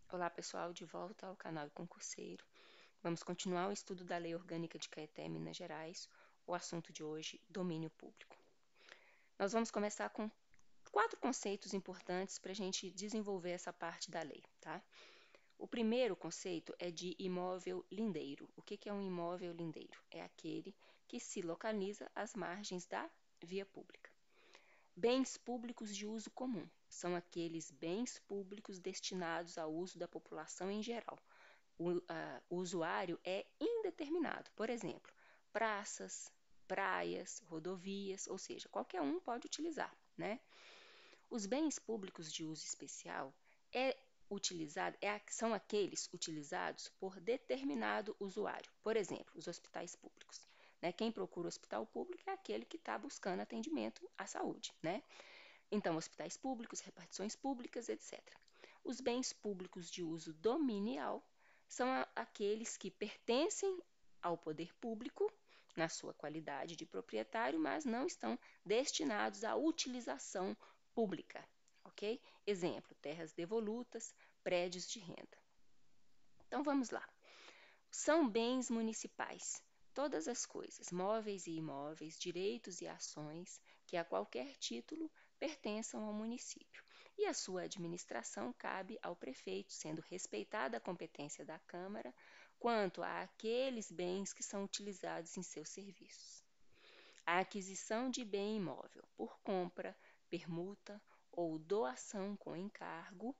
Olá pessoal, de volta ao canal Concurseiro. Vamos continuar o estudo da Lei Orgânica de Caeté, Minas Gerais. O assunto de hoje, domínio público. Nós vamos começar com 4 conceitos importantes para a gente desenvolver essa parte da lei, tá? O primeiro conceito é de imóvel lindeiro. O que é um imóvel lindeiro? É aquele que se localiza às margens da via pública. Bens públicos de uso comum são aqueles bens públicos destinados ao uso da população em geral. O usuário é indeterminado, por exemplo, praças, praias, rodovias, ou seja, qualquer um pode utilizar, né? Os bens públicos de uso especial são aqueles utilizados por determinado usuário, por exemplo, os hospitais públicos. Né? Quem procura o hospital público é aquele que está buscando atendimento à saúde, né? Então, hospitais públicos, repartições públicas, etc. Os bens públicos de uso dominial são aqueles que pertencem ao poder público na sua qualidade de proprietário, mas não estão destinados à utilização pública, ok? Exemplo, terras devolutas, prédios de renda. Então vamos lá. São bens municipais todas as coisas, móveis e imóveis, direitos e ações, que a qualquer título pertençam ao município. E a sua administração cabe ao prefeito, sendo respeitada a competência da Câmara quanto àqueles bens que são utilizados em seus serviços. A aquisição de bem imóvel por compra, permuta ou doação com encargo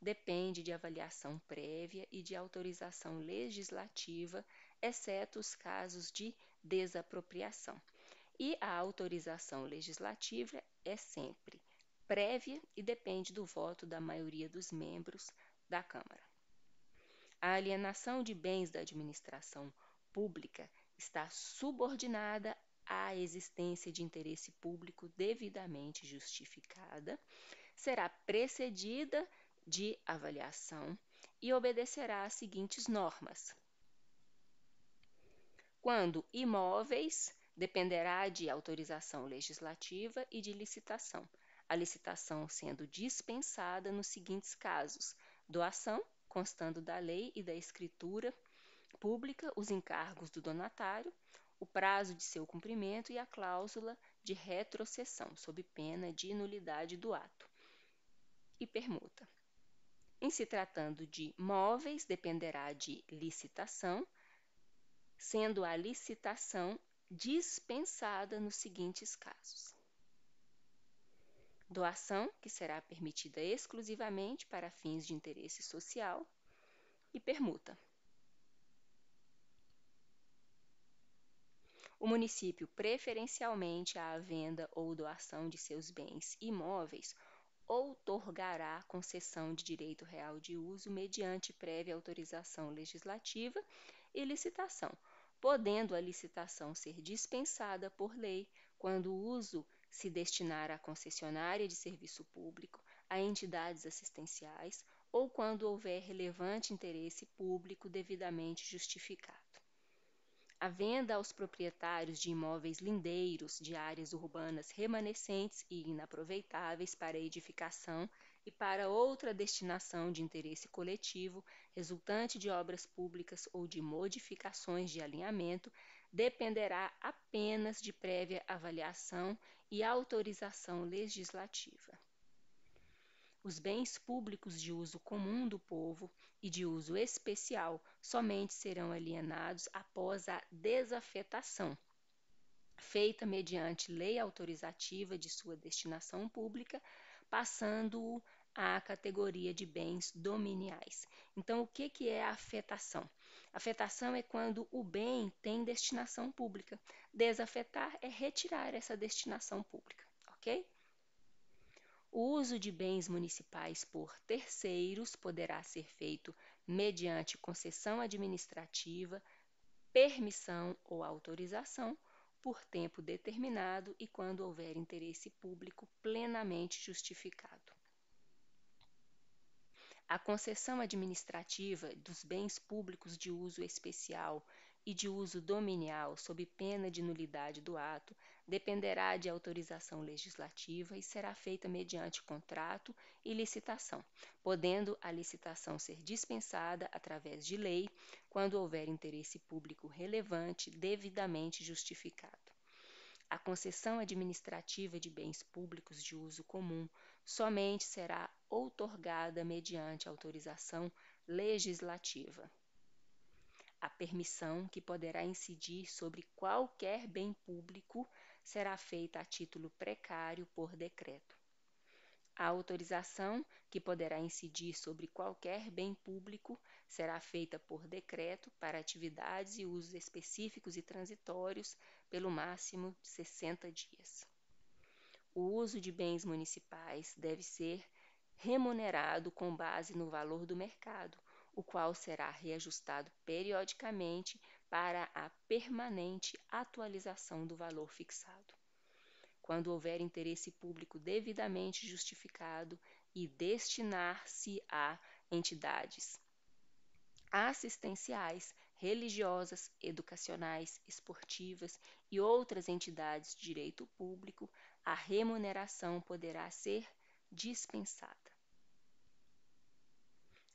depende de avaliação prévia e de autorização legislativa, exceto os casos de desapropriação. E a autorização legislativa é sempre prévia e depende do voto da maioria dos membros da Câmara. A alienação de bens da administração pública está subordinada à existência de interesse público devidamente justificada, será precedida de avaliação e obedecerá às seguintes normas. Quando imóveis, dependerá de autorização legislativa e de licitação. A licitação sendo dispensada nos seguintes casos: doação, constando da lei e da escritura pública os encargos do donatário, o prazo de seu cumprimento e a cláusula de retrocessão, sob pena de nulidade do ato. E permuta. Em se tratando de móveis, dependerá de licitação, sendo a licitação dispensada nos seguintes casos: doação, que será permitida exclusivamente para fins de interesse social, e permuta. O município, preferencialmente à venda ou doação de seus bens imóveis, outorgará concessão de direito real de uso mediante prévia autorização legislativa e licitação, podendo a licitação ser dispensada por lei quando o uso se destinar à concessionária de serviço público, a entidades assistenciais ou quando houver relevante interesse público devidamente justificado. A venda aos proprietários de imóveis lindeiros de áreas urbanas remanescentes e inaproveitáveis para edificação e para outra destinação de interesse coletivo, resultante de obras públicas ou de modificações de alinhamento, dependerá apenas de prévia avaliação e autorização legislativa. Os bens públicos de uso comum do povo e de uso especial somente serão alienados após a desafetação, feita mediante lei autorizativa de sua destinação pública, passando-o à categoria de bens dominiais. Então, o que é a afetação? Afetação é quando o bem tem destinação pública. Desafetar é retirar essa destinação pública, ok? O uso de bens municipais por terceiros poderá ser feito mediante concessão administrativa, permissão ou autorização por tempo determinado e quando houver interesse público plenamente justificado. A concessão administrativa dos bens públicos de uso especial e de uso dominial sob pena de nulidade do ato dependerá de autorização legislativa e será feita mediante contrato e licitação, podendo a licitação ser dispensada através de lei quando houver interesse público relevante devidamente justificado. A concessão administrativa de bens públicos de uso comum somente será outorgada mediante autorização legislativa. A permissão, que poderá incidir sobre qualquer bem público, será feita a título precário por decreto. A autorização, que poderá incidir sobre qualquer bem público, será feita por decreto para atividades e usos específicos e transitórios pelo máximo de 60 dias. O uso de bens municipais deve ser remunerado com base no valor do mercado, o qual será reajustado periodicamente para a permanente atualização do valor fixado. Quando houver interesse público devidamente justificado e destinar-se a entidades assistenciais, religiosas, educacionais, esportivas e outras entidades de direito público, a remuneração poderá ser dispensada.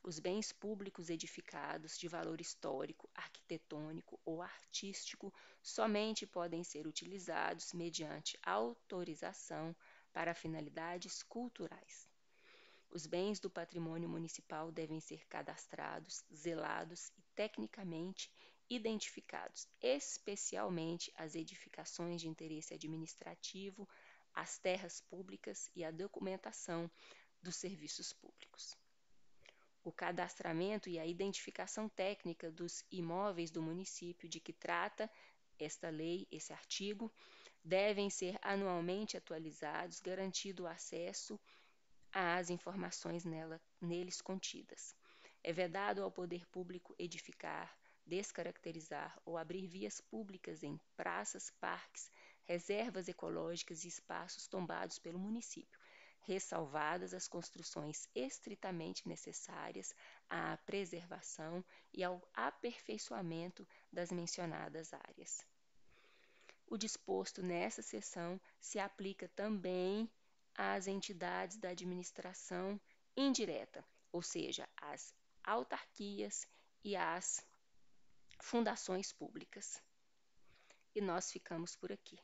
Os bens públicos edificados de valor histórico, arquitetônico ou artístico somente podem ser utilizados mediante autorização para finalidades culturais. Os bens do patrimônio municipal devem ser cadastrados, zelados e tecnicamente identificados, especialmente as edificações de interesse administrativo, as terras públicas e a documentação dos serviços públicos. O cadastramento e a identificação técnica dos imóveis do município de que trata esta lei, esse artigo, devem ser anualmente atualizados, garantido o acesso às informações neles contidas. É vedado ao poder público edificar, descaracterizar ou abrir vias públicas em praças, parques, reservas ecológicas e espaços tombados pelo município, ressalvadas as construções estritamente necessárias à preservação e ao aperfeiçoamento das mencionadas áreas. O disposto nessa seção se aplica também às entidades da administração indireta, ou seja, às autarquias e às fundações públicas. E nós ficamos por aqui.